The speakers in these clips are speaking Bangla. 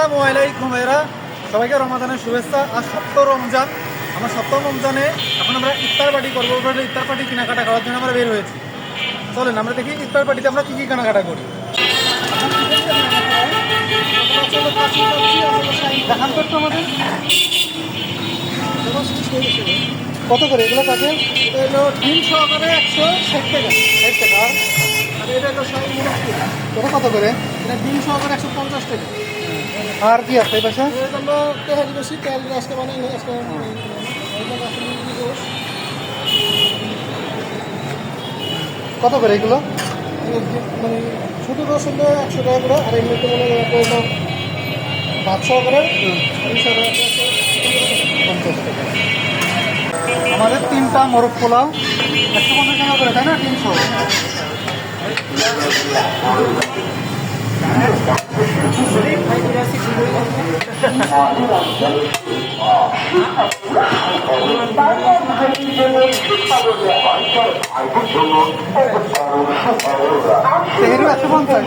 আসসালামু আলাইকুম ভাইরা, সবাইকে রমাদানের শুভেচ্ছা। আজ সপ্তাহ রমজান। আমরা সপ্তাহ রমজানে এখন আমরা ইফতার পার্টি করবো। ইফতার পার্টি কেনাকাটা করার জন্য আমরা বের হয়েছি। চলেন আমরা দেখি ইফতার পার্টিতে আমরা কী কী কেনাকাটা করি। দেখান করতো আমাদের কত করে এগুলো থাকে? এটা হলো ডিম সহকারে 160 টাকা। 60 টাকা। আর এটা হলো শাহী মুরগ পোলাও। এটা কত করে? এটা ডিম সহকারে 150 টাকা। আর কি আছে এই পাশে? এটা হলো তেহারি বেশি, তেল আজকে বানাইনি, আজকে কত করে এগুলো? মানে ছোটো রস হলো 100 টাকা করে, আর এমনিতে মনে হলো ভাত সহকারে 50 টাকা। আমাদের 3টা মোরগ পোলাও 150 টাকা করে, তাই না? 300। তেহেরি 150।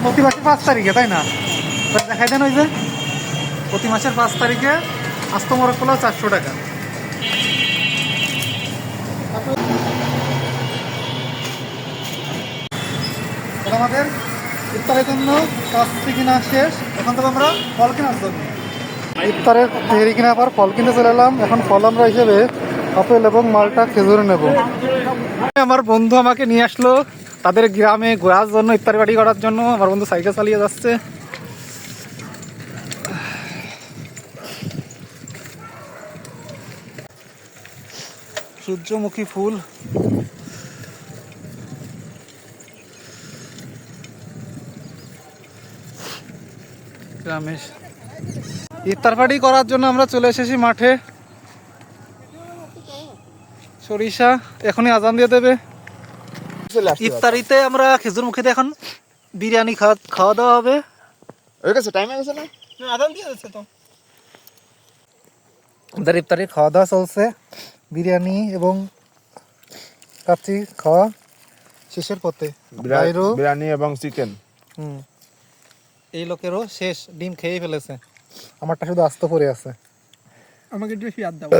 প্রতি মাসের 5 তারিখে, তাই না? দেখাই দেন ওই যে প্রতি মাসের 5 তারিখে আস্ত মোরগ পোলাও 400 টাকা। আমাদের ইফতারের জন্য কাজটি কিনা শেষ। এখন তো আমরা ফল কেনার জন্য ইফতারের তৈরি কেনার পর ফল কিনতে চলে এলাম। এখন ফল আমরা হিসেবে আপেল এবং মালটা খেজুর নেব। আমার বন্ধু আমাকে নিয়ে আসলো তাদের গ্রামে ঘোরার জন্য, ইফতারি পার্টি করার জন্য। আমার বন্ধু সাইকেল চালিয়ে যাচ্ছে। সূর্যমুখী ফুল, গ্রামে ইফতার পার্টি করার জন্য আমরা চলে এসেছি মাঠে। সরিষা এখনই আজান দিয়ে দেবে। ইফতারিতে আমরা খেজুর মুখীতে এখন বিরিয়ানি খাওয়া দাওয়া হবে। আমাদের ইফতারি খাওয়া দাওয়া চলছে। বিরিয়ানি এবং কাচ্চি খাওয়া শেষের পথে। বিরিয়ানি এবং চিকেন। এই লোকেরও শেষ, ডিম খেয়েই ফেলেছে। আমারটা শুধু আস্ত পড়ে আছে। আমাকে একটু ইয়াদ দাও।